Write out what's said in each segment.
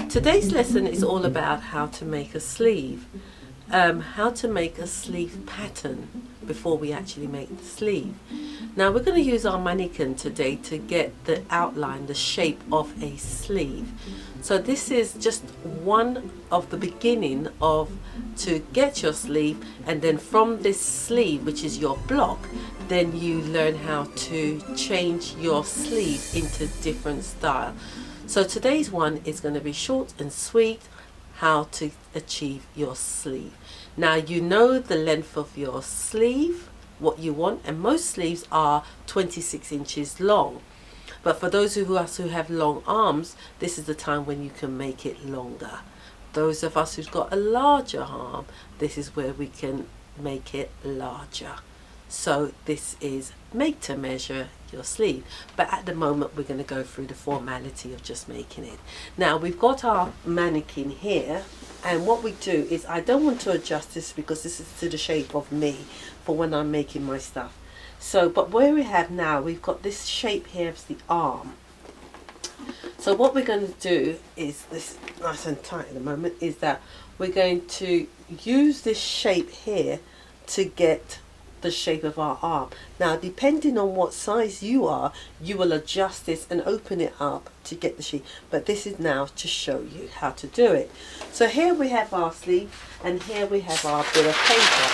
Today's lesson is all about how to make a sleeve, how to make a sleeve pattern before we actually make the sleeve. Now we're going to use our mannequin today to get the outline, the shape of a sleeve. So this is just one of the beginning of to get your sleeve, and then from this sleeve, which is your block, then you learn how to change your sleeve into different style. So today's one is going to be short and sweet, how to achieve your sleeve. Now you know the length of your sleeve, what you want, and most sleeves are 26 inches long. But for those of us who have long arms, this is the time when you can make it longer. Those of us who've got a larger arm, this is where we can make it larger. So this is make to measure your sleeve, but at the moment we're going to go through the formality of just making it. Now we've got our mannequin here, and what we do is, I don't want to adjust this because this is to the shape of me for when I'm making my stuff. So but where we have now, we've got this shape here as the arm. So what we're going to do is, this nice and tight at the moment, is that we're going to use this shape here to get the shape of our arm. Now depending on what size you are, you will adjust this and open it up to get the shape, but this is now to show you how to do it. So here we have our sleeve, and here we have our bit of paper.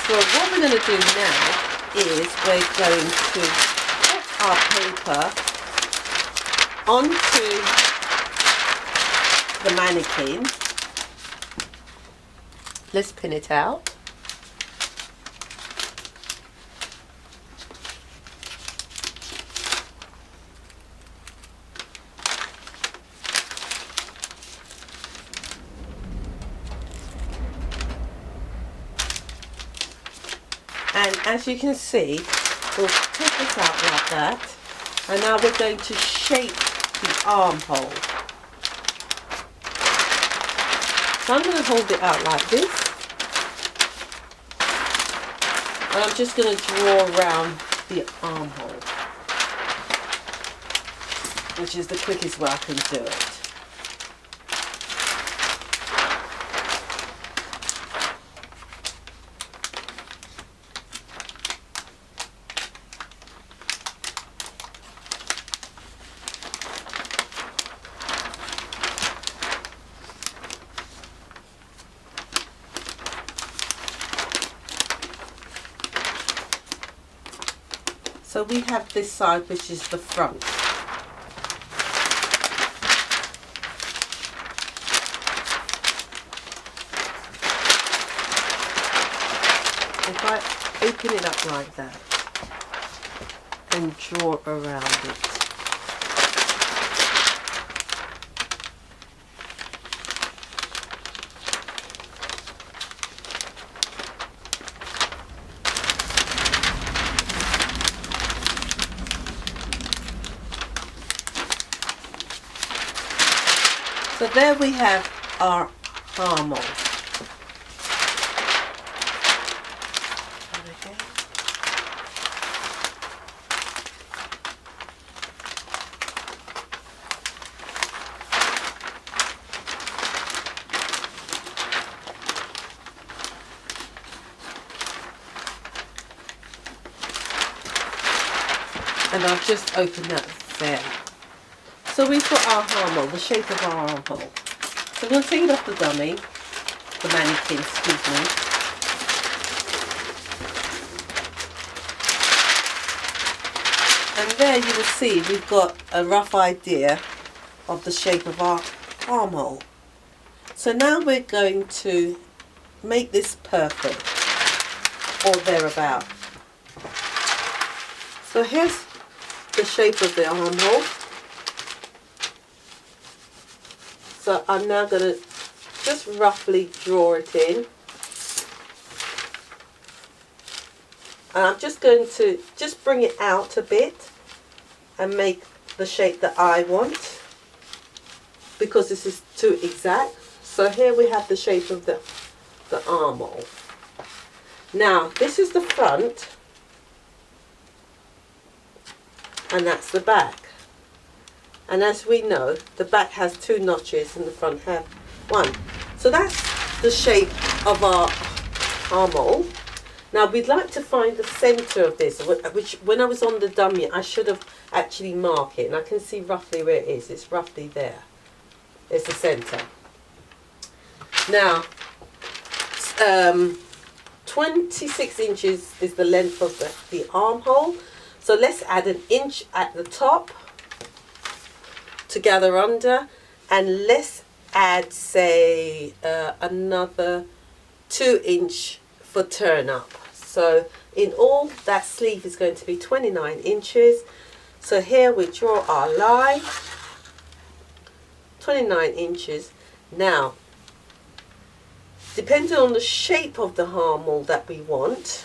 So what we're going to do now is we're going to put our paper onto the mannequin. Let's pin it out. And as you can see, we'll take this out like that, and now we're going to shape the armhole. So I'm going to hold it out like this, and I'm just going to draw around the armhole, which is the quickest way I can do it. So we have this side, which is the front. If I open it up like that and draw around it, so there we have our armhole. And I've just opened that there. So we've got our armhole, the shape of our armhole. So we'll take it off the dummy, the mannequin, excuse me. And there you will see we've got a rough idea of the shape of our armhole. So now we're going to make this perfect, or thereabout. So here's the shape of the armhole. So I'm now going to just roughly draw it in. And I'm just going to just bring it out a bit and make the shape that I want, because this is too exact. So here we have the shape of the armhole. Now this is the front and that's the back. And as we know, the back has 2 notches and the front have 1. So that's the shape of our armhole. Now we'd like to find the centre of this, which when I was on the dummy I should have actually marked it, and I can see roughly where it is. It's roughly there. It's the centre. Now 26 inches is the length of the armhole. So let's add an inch at the top to gather under, and let's add, say, another 2 inch for turn up. So in all, that sleeve is going to be 29 inches. So here we draw our line, 29 inches. Now, depending on the shape of the armhole that we want,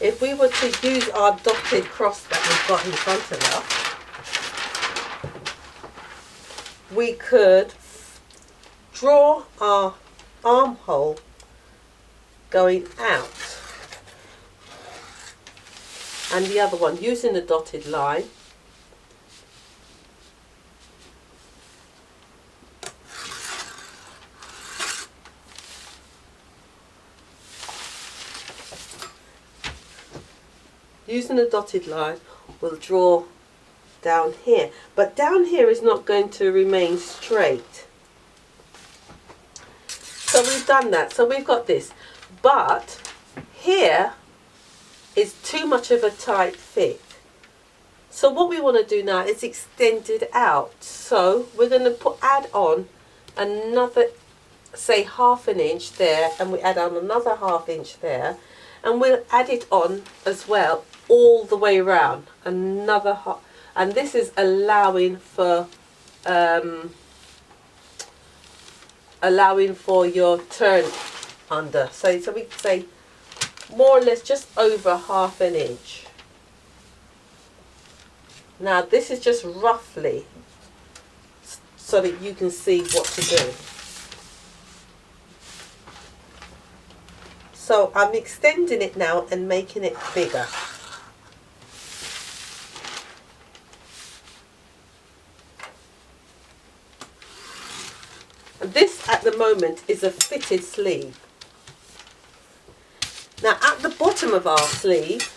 if we were to use our dotted cross that we've got in front of us, we could draw our armhole going out, and the other one using the dotted line. Using the dotted line, we'll draw down here, but down here is not going to remain straight. So we've done that. So we've got this, but here is too much of a tight fit. So what we want to do now is extend it out. So we're going to add on another, say, 1/2 inch there, and we add on another 1/2 inch there, and we'll add it on as well all the way around, another half. And this is allowing for your turn under. So we say more or less just over 1/2 inch. Now this is just roughly so that you can see what to do. So I'm extending it now and making it bigger. This at the moment is a fitted sleeve. Now at the bottom of our sleeve,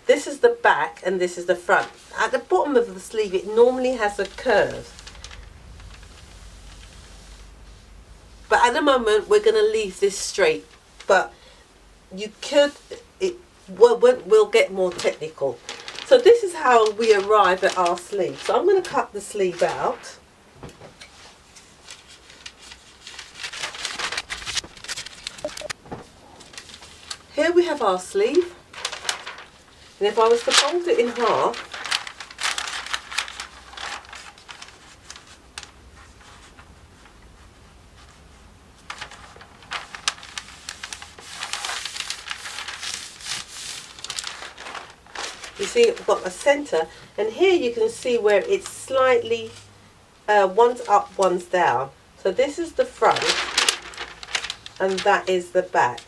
this is the back and this is the front. At the bottom of the sleeve it normally has a curve. But at the moment we're going to leave this straight. But you could, we'll get more technical. So this is how we arrive at our sleeve. So I'm going to cut the sleeve out. Here we have our sleeve, and if I was to fold it in half, you see I've got a centre, and here you can see where it's slightly, one's up, one's down. So this is the front, and that is the back.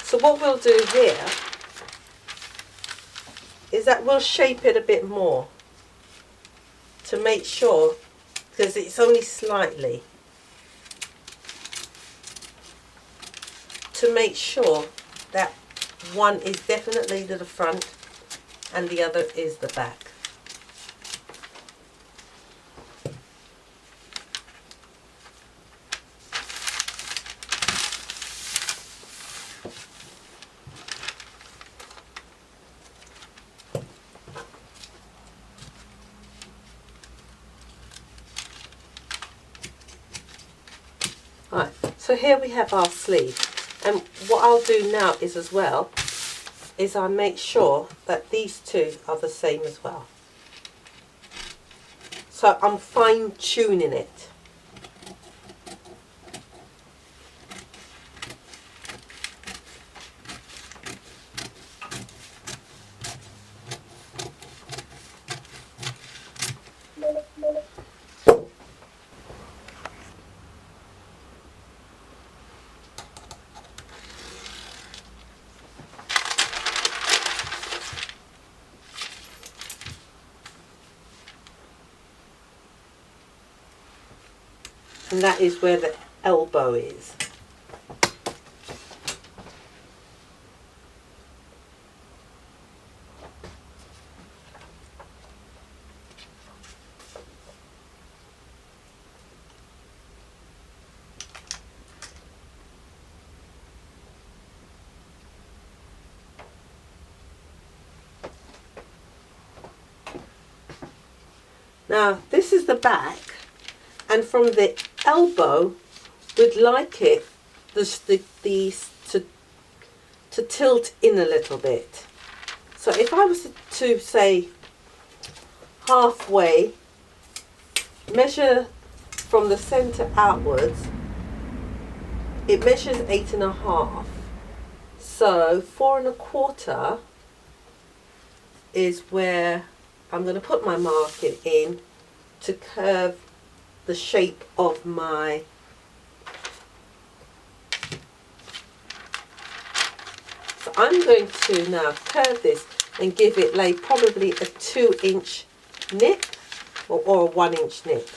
So what we'll do here is that we'll shape it a bit more to make sure, because it's only slightly, to make sure that one is definitely to the front and the other is the back. Right, so here we have our sleeve, and what I'll do now is I'll make sure that these two are the same as well. So I'm fine tuning it. and that is where the elbow is. Now this is the back, and from the elbow we'd like it to tilt in a little bit. So if I was to say halfway, measure from the center outwards, it measures 8.5. So 4.25 is where I'm going to put my marking in to curve the shape of my so I'm going to now curve this and give it like probably a 2-inch nip or a 1-inch nip,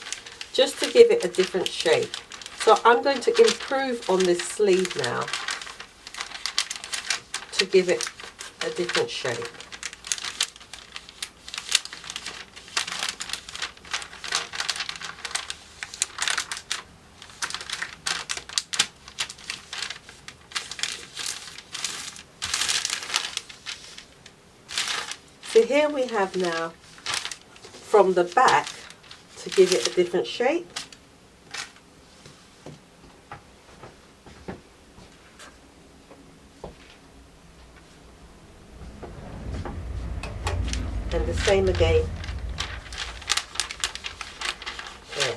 just to give it a different shape. So I'm going to improve on this sleeve now to give it a different shape. So here we have now from the back to give it a different shape. And the same again there.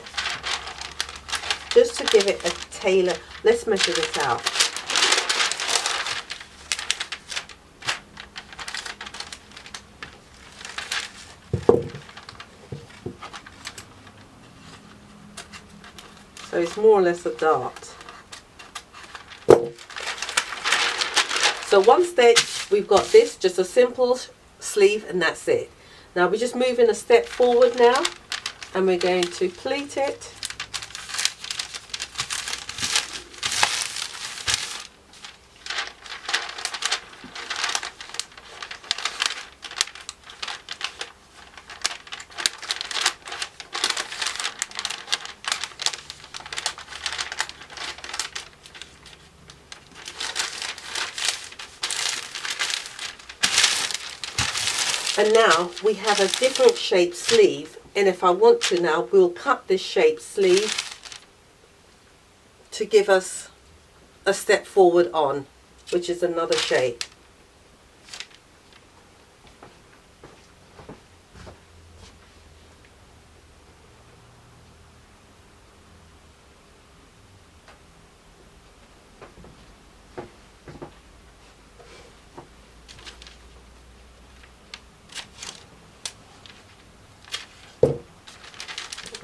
Just to give it a tailor. Let's measure this out. So it's more or less a dart. So one stitch, we've got this, just a simple sleeve, and that's it. Now we're just moving a step forward now, and we're going to pleat it. And now we have a different shaped sleeve, and if I want to now, we'll cut this shaped sleeve to give us a step forward on, which is another shape.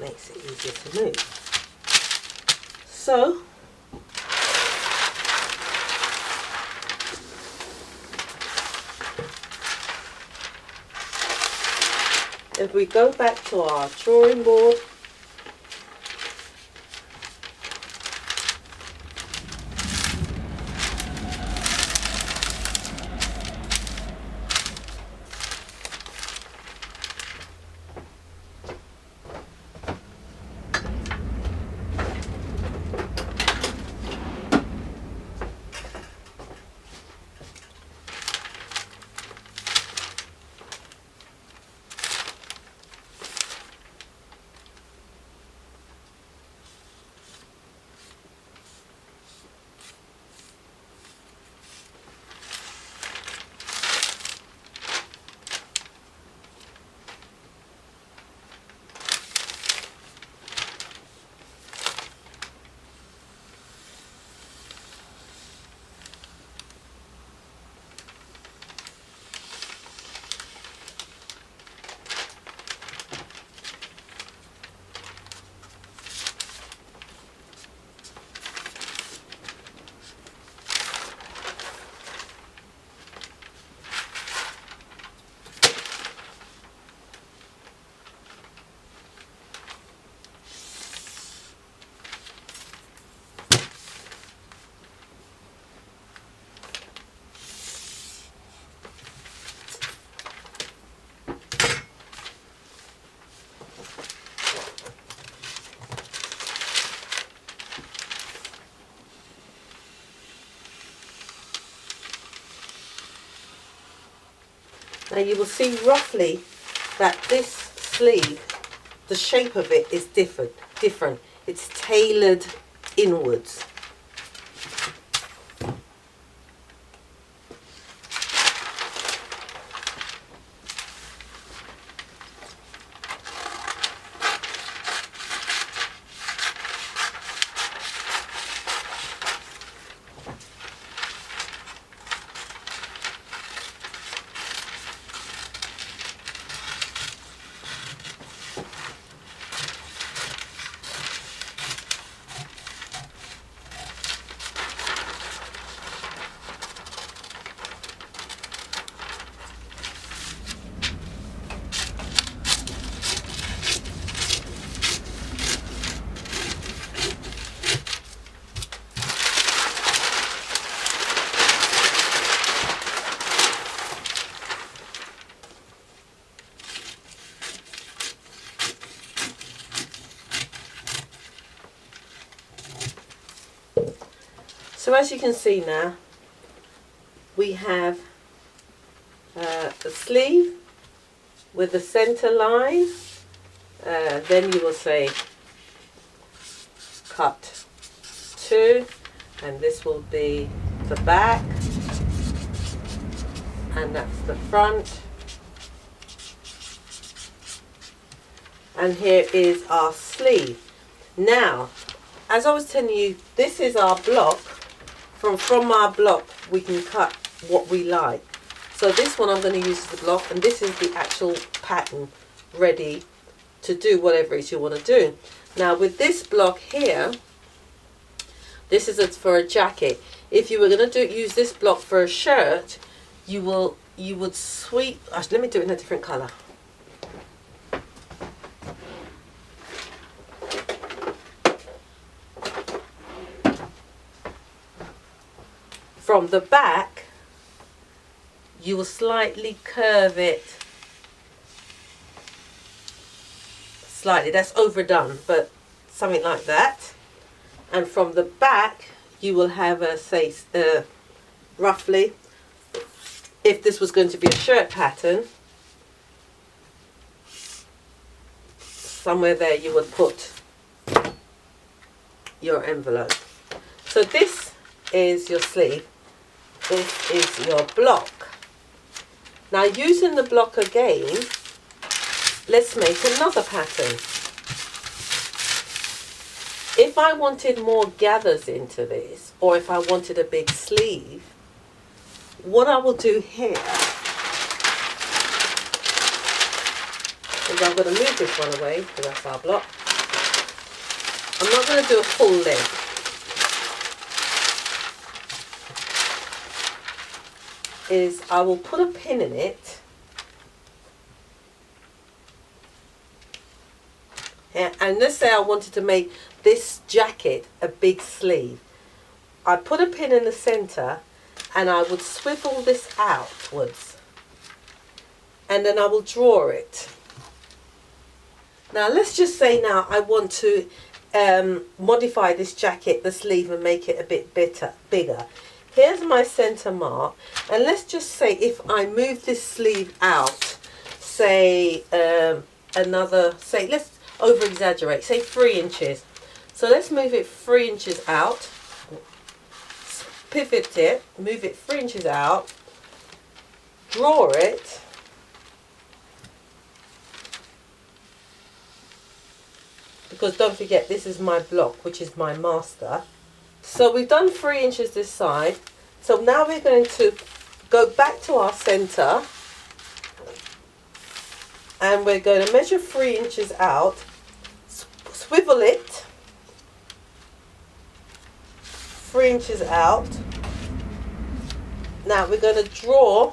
Makes it easier to move. So if we go back to our drawing board, Now you will see roughly that this sleeve, the shape of it is different. It's tailored inwards. So as you can see now, we have the sleeve with the center line. Then you will say cut 2, and this will be the back, and that's the front. And here is our sleeve. Now, as I was telling you, this is our block. From our block, we can cut what we like. So this one I'm going to use as the block, and this is the actual pattern ready to do whatever it is you want to do. Now with this block here, this is for a jacket. If you were going to use this block for a shirt, you would sweep. Actually, let me do it in a different color. From the back, you will slightly curve it. Slightly, that's overdone, but something like that. And from the back, you will have a, say, roughly, if this was going to be a shirt pattern, somewhere there you would put your envelope. So this is your sleeve. This is your block. Now using the block again, let's make another pattern. If I wanted more gathers into this, or if I wanted a big sleeve, what I will do here is I'm going to move this one away, because that's our block. I'm not going to do a full length. Is I will put a pin in it, and let's say I wanted to make this jacket a big sleeve. I put a pin in the center, and I would swivel this outwards, and then I will draw it. Now let's just say now I want to modify this jacket, the sleeve, and make it a bit bigger. Here's my center mark, and let's just say if I move this sleeve out, say another, say, let's over exaggerate, say 3 inches. So let's move it 3 inches out, pivot it, move it 3 inches out, draw it, because don't forget this is my block, which is my master. So we've done 3 inches this side. So now we're going to go back to our center, and we're going to measure 3 inches out, swivel it 3 inches out. Now we're going to draw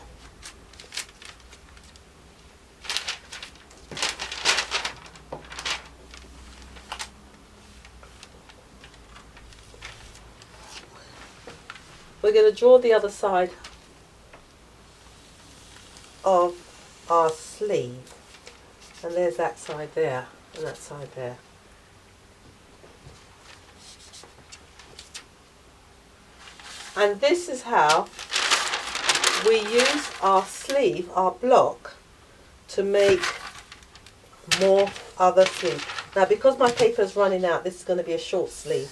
the other side of our sleeve, and there's that side there and that side there. And this is how we use our sleeve, our block, to make more other sleeve. Now because my paper is running out, this is going to be a short sleeve.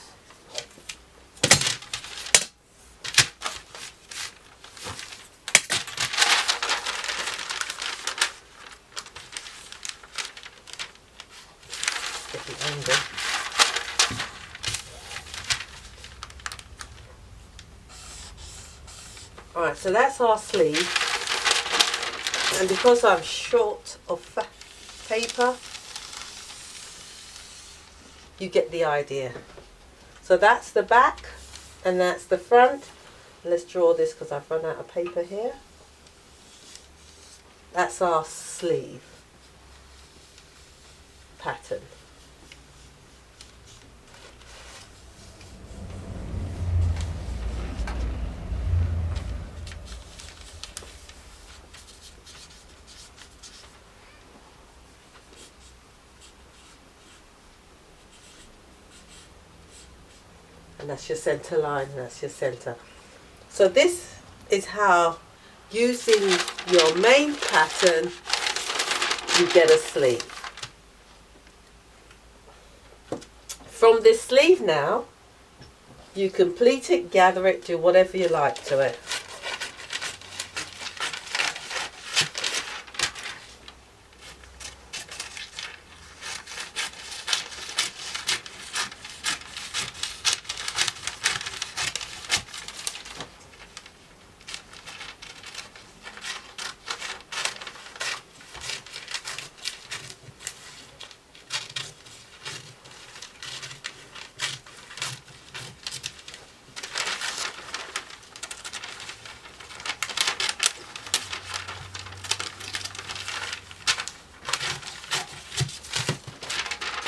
Get the angle. Alright, so that's our sleeve, and because I'm short of paper, you get the idea. So that's the back and that's the front. Let's draw this because I've run out of paper here. That's our sleeve pattern. And that's your center line, and that's your center. So this is how, using your main pattern, you get a sleeve. From this sleeve now, you complete it, gather it, do whatever you like to it.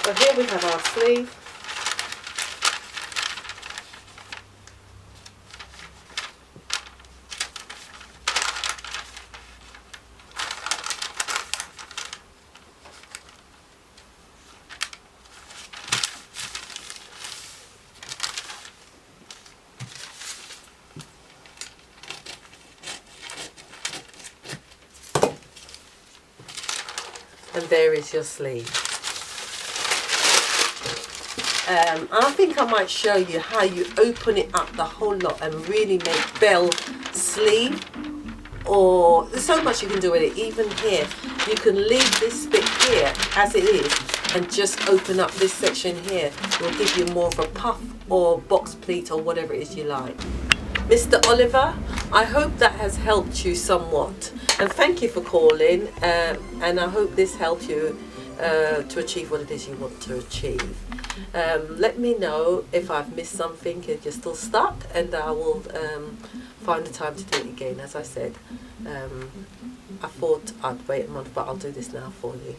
So here we have our sleeve. And there is your sleeve. I think I might show you how you open it up the whole lot and really make bell sleeve, or there's so much you can do with it. Even here, you can leave this bit here as it is and just open up this section here. It will give you more of a puff or box pleat or whatever it is you like. Mr. Oliver, I hope that has helped you somewhat, and thank you for calling, and I hope this helps you to achieve what it is you want to achieve. Let me know if I've missed something, if you're still stuck, and I will find the time to do it again. As I said, I thought I'd wait a month, but I'll do this now for you.